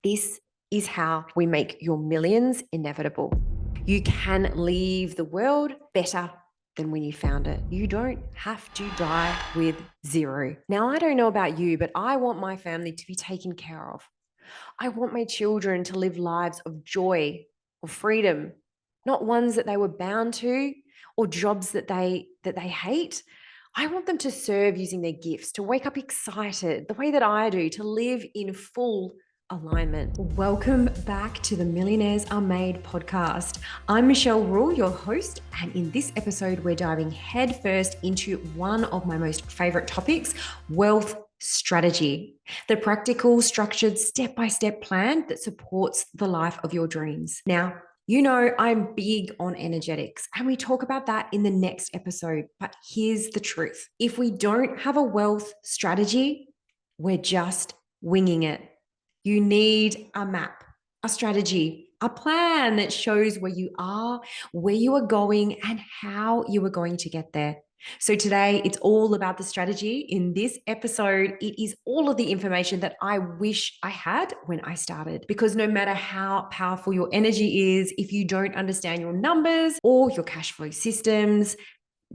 This is how we make your millions inevitable. You can leave the world better than when you found it. You don't have to die with zero. Now, I don't know about you, but I want my family to be taken care of. I want my children to live lives of joy or freedom, not ones that they were bound to or jobs that they hate. I want them to serve using their gifts, to wake up excited the way that I do, to live in full alignment. Welcome back to the Millionaires Are Made podcast. I'm Michelle Rule, your host, and in this episode, we're diving headfirst into one of my most favorite topics, wealth strategy, the practical, structured, step-by-step plan that supports the life of your dreams. Now, you know, I'm big on energetics, and we talk about that in the next episode. But here's the truth. If we don't have a wealth strategy, we're just winging it. You need a map, a strategy, a plan that shows where you are, where you are going, and how you are going to get there. So today, it's all about the strategy. In this episode, it is all of the information that I wish I had when I started. Because no matter how powerful your energy is, if you don't understand your numbers or your cash flow systems,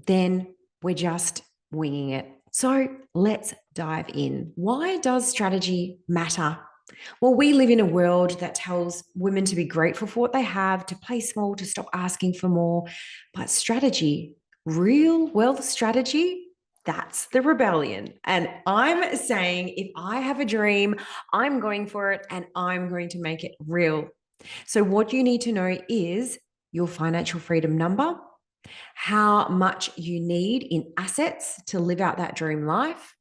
then we're just winging it. So let's dive in. Why does strategy matter? Well, we live in a world that tells women to be grateful for what they have, to play small, to stop asking for more. But strategy, real wealth strategy, that's the rebellion. And I'm saying if I have a dream, I'm going for it and I'm going to make it real. So, what you need to know is your financial freedom number, how much you need in assets to live out that dream life,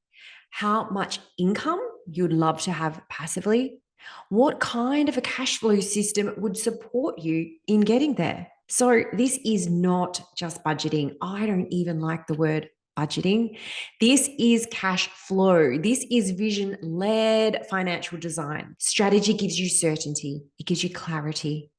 how much income you'd love to have passively, what kind of a cash flow system would support you in getting there. So, this is not just budgeting. I don't even like the word budgeting. This is cash flow. This is vision led financial design. Strategy gives you certainty, it gives you clarity.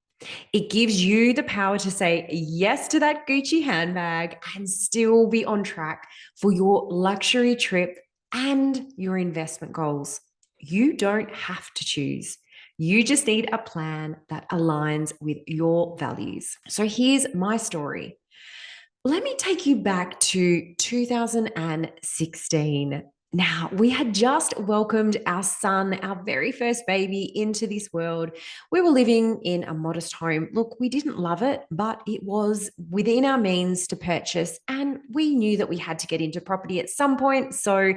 It gives you the power to say yes to that Gucci handbag and still be on track for your luxury trip and your investment goals. You don't have to choose. You just need a plan that aligns with your values. So here's my story. Let me take you back to 2016. Now, we had just welcomed our son, our very first baby, into this world. We were living in a modest home. Look, we didn't love it, but it was within our means to purchase. And we knew that we had to get into property at some point. So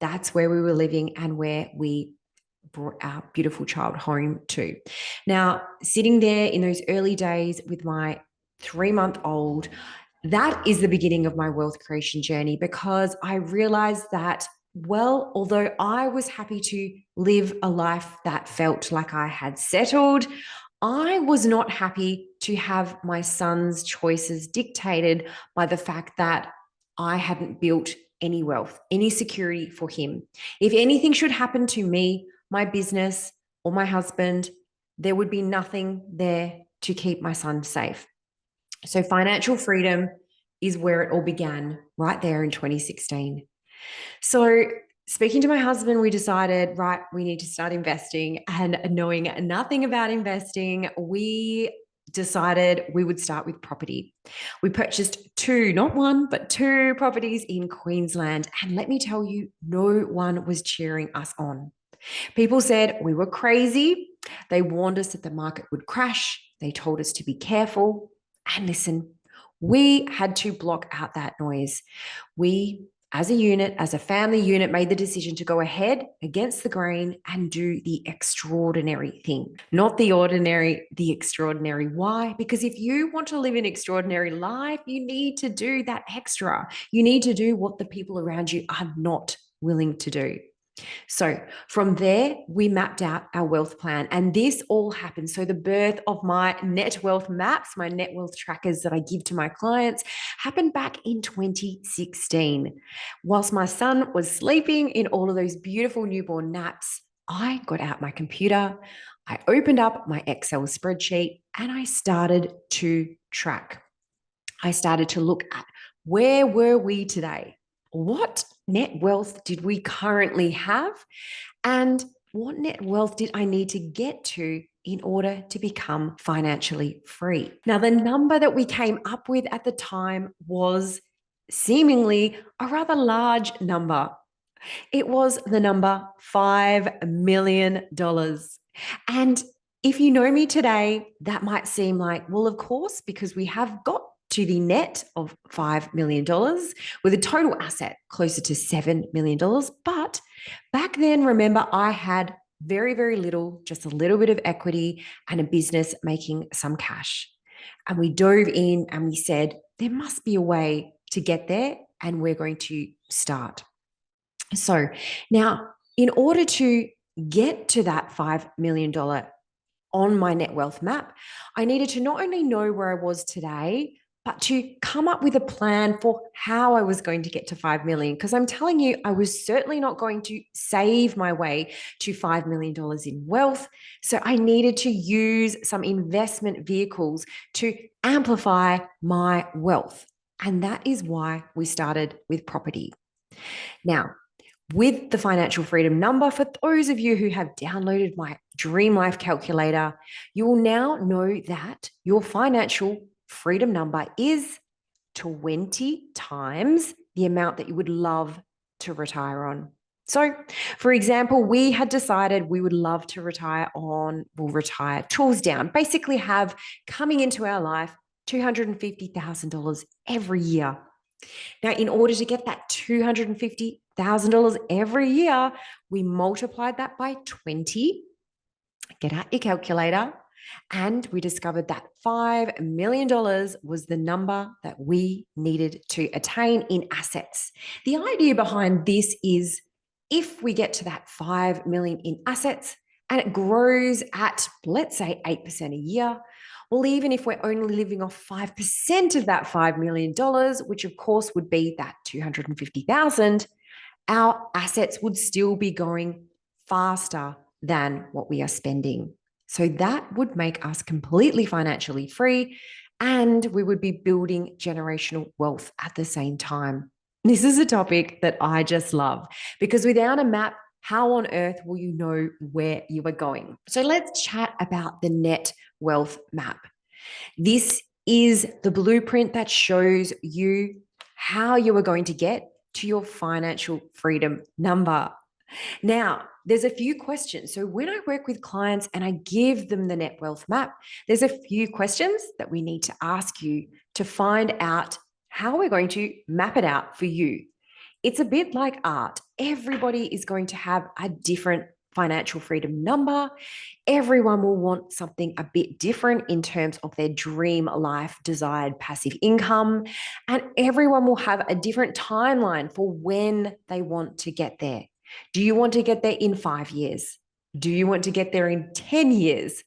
that's where we were living and where we brought our beautiful child home to. Now, sitting there in those early days with my 3-month-old, that is the beginning of my wealth creation journey because I realized that, well, although I was happy to live a life that felt like I had settled, I was not happy to have my son's choices dictated by the fact that I hadn't built any wealth, any security for him. If anything should happen to me, my business, or my husband, there would be nothing there to keep my son safe. So financial freedom is where it all began, right there in 2016. So speaking to my husband, we decided, right, we need to start investing. And knowing nothing about investing, we decided we would start with property. We purchased two, not one, but two properties in Queensland. And let me tell you, no one was cheering us on. People said we were crazy. They warned us that the market would crash. They told us to be careful. And listen, we had to block out that noise. We, as a unit, as a family unit, made the decision to go ahead against the grain and do the extraordinary thing. Not the ordinary, the extraordinary. Why? Because if you want to live an extraordinary life, you need to do that extra. You need to do what the people around you are not willing to do. So from there, we mapped out our wealth plan, and this all happened. So the birth of my net wealth maps, my net wealth trackers that I give to my clients, happened back in 2016. Whilst my son was sleeping in all of those beautiful newborn naps, I got out my computer, I opened up my Excel spreadsheet, and I started to track. I started to look at where were we today? What net wealth did we currently have? And what net wealth did I need to get to in order to become financially free? Now, the number that we came up with at the time was seemingly a rather large number. It was the number $5 million. And if you know me today, that might seem like, well, of course, because we have got to the net of $5 million with a total asset closer to $7 million. But back then, remember, I had very, very little, just a little bit of equity and a business making some cash. And we dove in and we said, there must be a way to get there, and we're going to start. So now, in order to get to that $5 million on my net wealth map, I needed to not only know where I was today, but to come up with a plan for how I was going to get to 5 million. Because I'm telling you, I was certainly not going to save my way to $5 million in wealth. So I needed to use some investment vehicles to amplify my wealth. And that is why we started with property. Now, with the financial freedom number, for those of you who have downloaded my Dream Life Calculator, you will now know that your financial freedom number is 20 times the amount that you would love to retire on. So, for example, we had decided we would love to retire tools down, basically have coming into our life $250,000 every year. Now, in order to get that $250,000 every year, we multiplied that by 20. Get out your calculator. And we discovered that $5 million was the number that we needed to attain in assets. The idea behind this is if we get to that $5 million in assets and it grows at, let's say, 8% a year, well, even if we're only living off 5% of that $5 million, which of course would be that $250,000, our assets would still be going faster than what we are spending. So that would make us completely financially free, and we would be building generational wealth at the same time. This is a topic that I just love because without a map, how on earth will you know where you are going? So let's chat about the net wealth map. This is the blueprint that shows you how you are going to get to your financial freedom number. Now, there's a few questions. So when I work with clients and I give them the net wealth map, there's a few questions that we need to ask you to find out how we're going to map it out for you. It's a bit like art. Everybody is going to have a different financial freedom number. Everyone will want something a bit different in terms of their dream life, desired passive income. And everyone will have a different timeline for when they want to get there. Do you want to get there in 5 years? Do you want to get there in 10 years?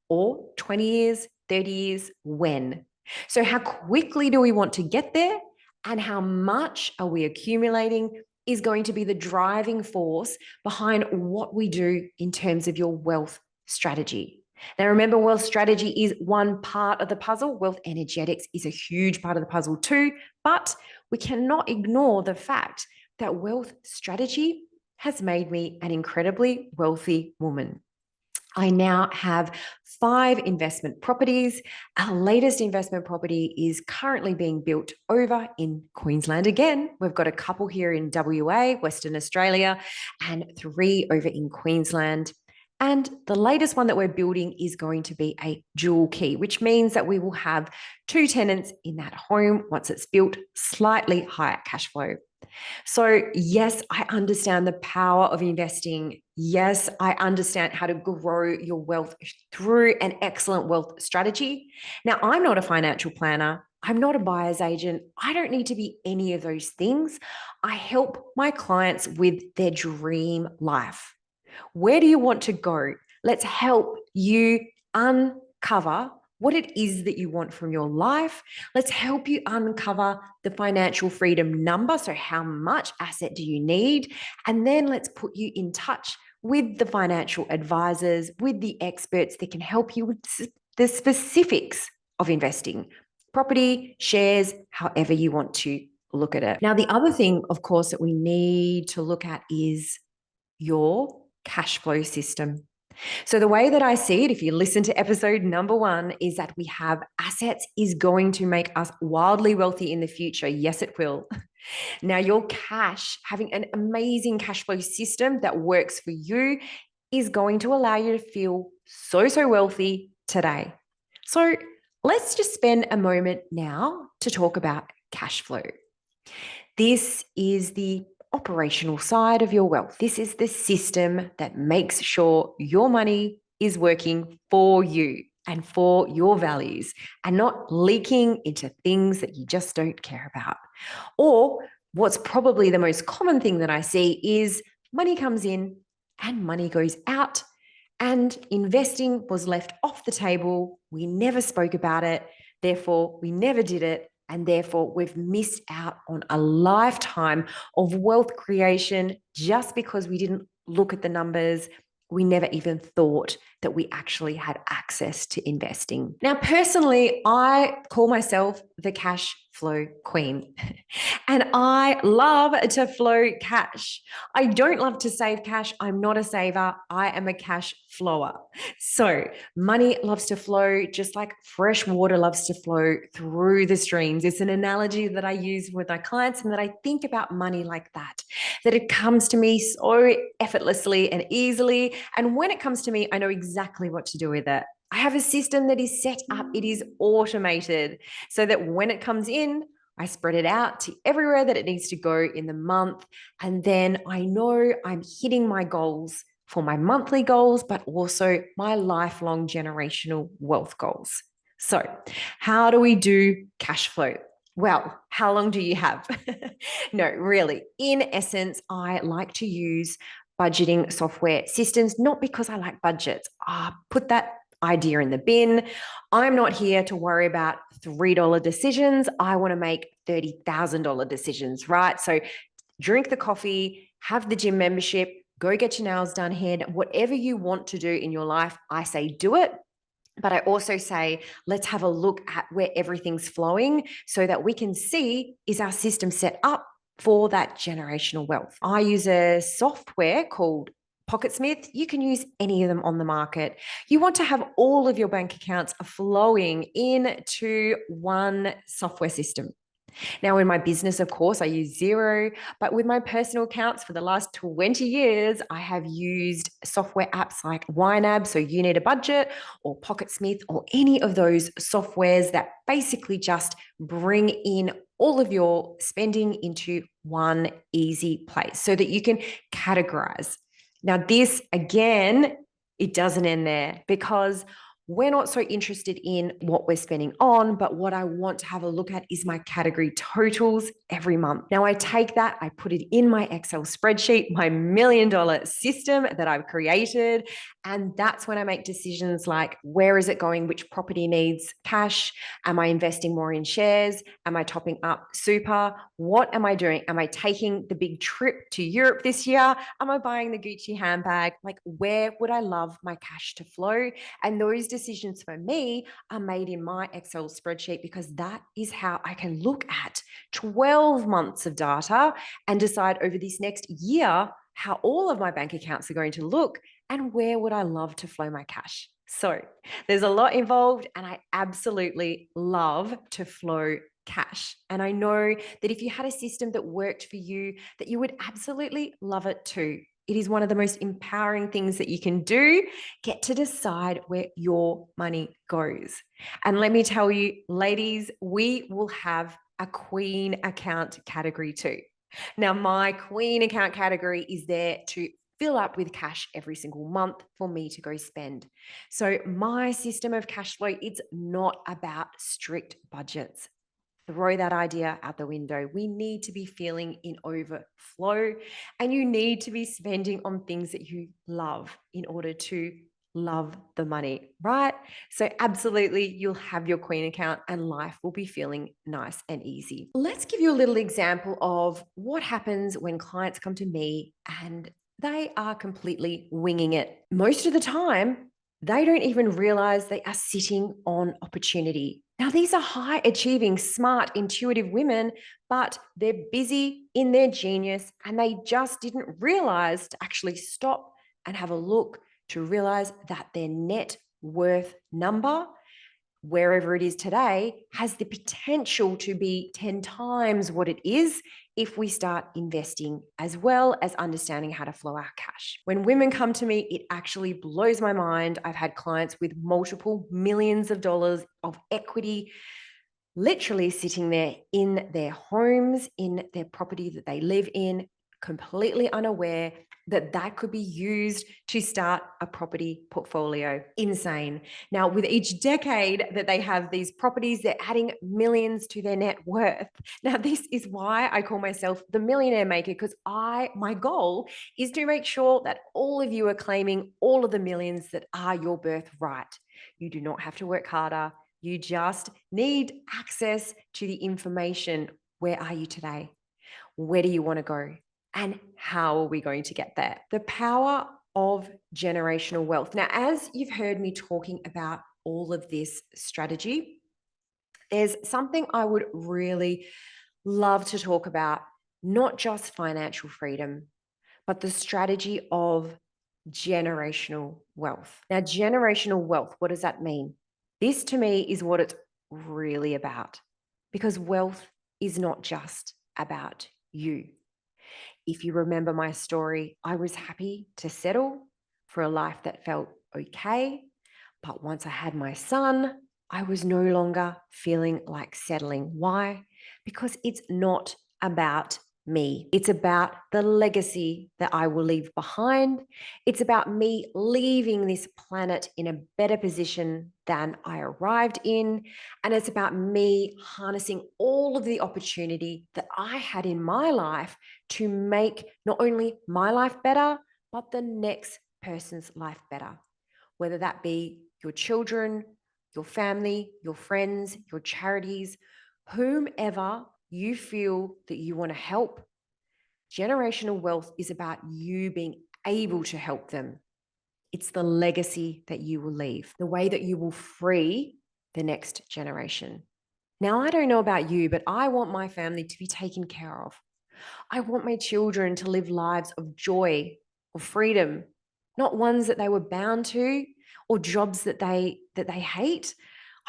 Or 20 years, 30 years? When? So how quickly do we want to get there? And how much are we accumulating is going to be the driving force behind what we do in terms of your wealth strategy. Now, remember, wealth strategy is one part of the puzzle. Wealth energetics is a huge part of the puzzle too, but we cannot ignore the fact that wealth strategy has made me an incredibly wealthy woman. I now have 5 investment properties. Our latest investment property is currently being built over in Queensland again. We've got a couple here in WA, Western Australia, and 3 over in Queensland. And the latest one that we're building is going to be a dual key, which means that we will have 2 tenants in that home once it's built, slightly higher cash flow. So yes, I understand the power of investing. Yes, I understand how to grow your wealth through an excellent wealth strategy. Now, I'm not a financial planner. I'm not a buyer's agent. I don't need to be any of those things. I help my clients with their dream life. Where do you want to go? Let's help you uncover what it is that you want from your life. Let's help you uncover the financial freedom number. So how much asset do you need? And then let's put you in touch with the financial advisors, with the experts that can help you with the specifics of investing, property, shares, however you want to look at it. Now, the other thing, of course, that we need to look at is your cash flow system. So the way that I see it, if you listen to episode number 1, is that we have assets is going to make us wildly wealthy in the future. Yes, it will. Now, your cash, having an amazing cash flow system that works for you, is going to allow you to feel so wealthy today. So let's just spend a moment now to talk about cash flow. This is the operational side of your wealth. This is the system that makes sure your money is working for you and for your values and not leaking into things that you just don't care about. Or what's probably the most common thing that I see is money comes in and money goes out, and investing was left off the table. We never spoke about it. Therefore, we never did it. And therefore, we've missed out on a lifetime of wealth creation just because we didn't look at the numbers. We never even thought that we actually had access to investing. Now, personally, I call myself the cash flow queen. And I love to flow cash. I don't love to save cash. I'm not a saver. I am a cash flower. So money loves to flow just like fresh water loves to flow through the streams. It's an analogy that I use with my clients, and that I think about money like that it comes to me so effortlessly and easily. And when it comes to me, I know exactly what to do with it. I have a system that is set up. It is automated so that when it comes in, I spread it out to everywhere that it needs to go in the month. And then I know I'm hitting my goals for my monthly goals, but also my lifelong generational wealth goals. So, how do we do cash flow? Well, how long do you have? No, really. In essence, I like to use budgeting software systems, not because I like budgets. Put that idea in the bin. I'm not here to worry about $3 decisions. I want to make $30,000 decisions, right? So drink the coffee, have the gym membership, go get your nails done, hair, whatever you want to do in your life. I say do it. But I also say, let's have a look at where everything's flowing so that we can see, is our system set up for that generational wealth? I use a software called Pocketsmith. You can use any of them on the market. You want to have all of your bank accounts flowing into one software system. Now, in my business, of course, I use Xero, but with my personal accounts for the last 20 years, I have used software apps like YNAB, so You Need a Budget, or Pocketsmith, or any of those softwares that basically just bring in all of your spending into one easy place so that you can categorize. Now, this, again, it doesn't end there, because we're not so interested in what we're spending on, but what I want to have a look at is my category totals every month. Now, I take that, I put it in my Excel spreadsheet, my $1 million system that I've created. And that's when I make decisions like, where is it going? Which property needs cash? Am I investing more in shares? Am I topping up super? What am I doing? Am I taking the big trip to Europe this year? Am I buying the Gucci handbag? Like, where would I love my cash to flow? And those decisions for me are made in my Excel spreadsheet, because that is how I can look at 12 months of data and decide over this next year how all of my bank accounts are going to look and where would I love to flow my cash. So there's a lot involved, and I absolutely love to flow cash. And I know that if you had a system that worked for you, that you would absolutely love it too. It is one of the most empowering things that you can do. Get to decide where your money goes. And let me tell you, ladies, we will have a queen account category too. Now, my queen account category is there to fill up with cash every single month for me to go spend. So my system of cash flow, it's not about strict budgets. Throw that idea out the window. We need to be feeling in overflow, and you need to be spending on things that you love in order to love the money, right? So absolutely, you'll have your queen account and life will be feeling nice and easy. Let's give you a little example of what happens when clients come to me and they are completely winging it. Most of the time, they don't even realize they are sitting on opportunity. Now, these are high achieving, smart, intuitive women, but they're busy in their genius and they just didn't realize to actually stop and have a look to realize that their net worth number, wherever it is today, has the potential to be 10 times what it is if we start investing, as well as understanding how to flow our cash. When women come to me, it actually blows my mind. I've had clients with multiple millions of dollars of equity literally sitting there in their homes, in their property that they live in, completely unaware that that could be used to start a property portfolio. Insane. Now, with each decade that they have these properties, they're adding millions to their net worth. Now, this is why I call myself the millionaire maker, because my goal is to make sure that all of you are claiming all of the millions that are your birthright. You do not have to work harder. You just need access to the information. Where are you today? Where do you want to go? And how are we going to get there? The power of generational wealth. Now, as you've heard me talking about all of this strategy, there's something I would really love to talk about, not just financial freedom, but the strategy of generational wealth. Now, generational wealth, what does that mean? This to me is what it's really about, because wealth is not just about you. If you remember my story, I was happy to settle for a life that felt okay. But once I had my son, I was no longer feeling like settling. Why? Because it's not about me. It's about the legacy that I will leave behind. It's about me leaving this planet in a better position than I arrived in. And it's about me harnessing all of the opportunity that I had in my life to make not only my life better, but the next person's life better. Whether that be your children, your family, your friends, your charities, whomever you feel that you want to help. Generational wealth is about you being able to help them. It's the legacy that you will leave, the way that you will free the next generation. Now, I don't know about you, but I want my family to be taken care of. I want my children to live lives of joy or freedom, not ones that they were bound to or jobs that they hate.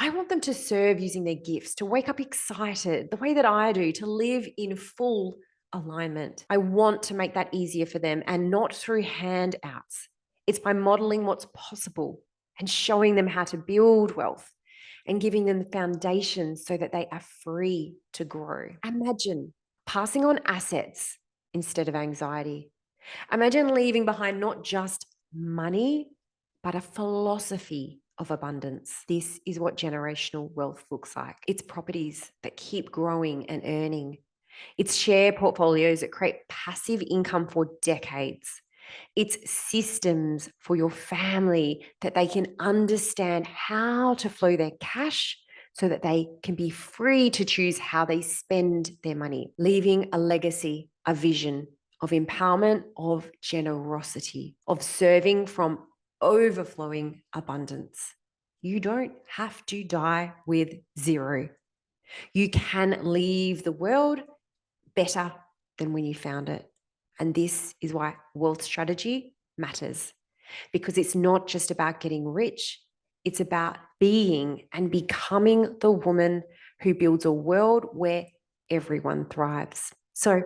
I want them to serve using their gifts, to wake up excited the way that I do, to live in full alignment. I want to make that easier for them, and not through handouts. It's by modeling what's possible and showing them how to build wealth and giving them the foundation so that they are free to grow. Imagine passing on assets instead of anxiety. Imagine leaving behind not just money, but a philosophy of abundance. This is what generational wealth looks like. It's properties that keep growing and earning. It's share portfolios that create passive income for decades. It's systems for your family that they can understand how to flow their cash so that they can be free to choose how they spend their money, leaving a legacy, a vision of empowerment, of generosity, of serving from overflowing abundance. You don't have to die with zero. You can leave the world better than when you found it. And this is why wealth strategy matters, because it's not just about getting rich. It's about being and becoming the woman who builds a world where everyone thrives. So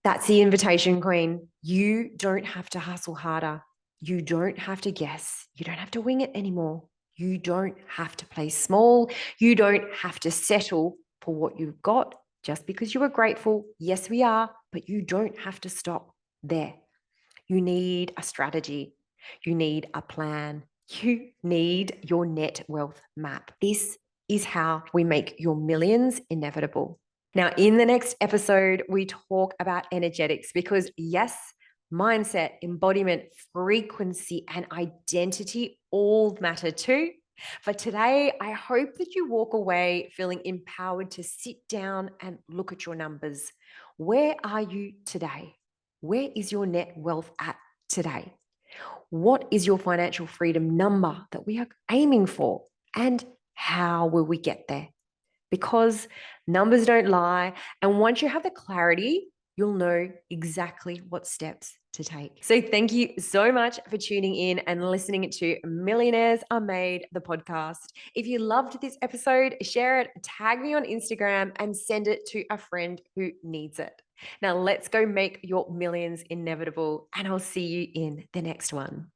that's the invitation, Queen. You don't have to hustle harder. You don't have to guess. You don't have to wing it anymore. You don't have to play small. You don't have to settle for what you've got just because you are grateful. Yes, we are, but you don't have to stop there. You need a strategy. You need a plan. You need your net wealth map. This is how we make your millions inevitable. Now, in the next episode, we talk about energetics because, yes, mindset, embodiment, frequency, and identity all matter too. But today, I hope that you walk away feeling empowered to sit down and look at your numbers. Where are you today? Where is your net wealth at today? What is your financial freedom number that we are aiming for? And how will we get there? Because numbers don't lie. And once you have the clarity, you'll know exactly what steps to to take. So thank you so much for tuning in and listening to Millionaires Are Made, the podcast. If you loved this episode, share it, tag me on Instagram, and send it to a friend who needs it. Now let's go make your millions inevitable, and I'll see you in the next one.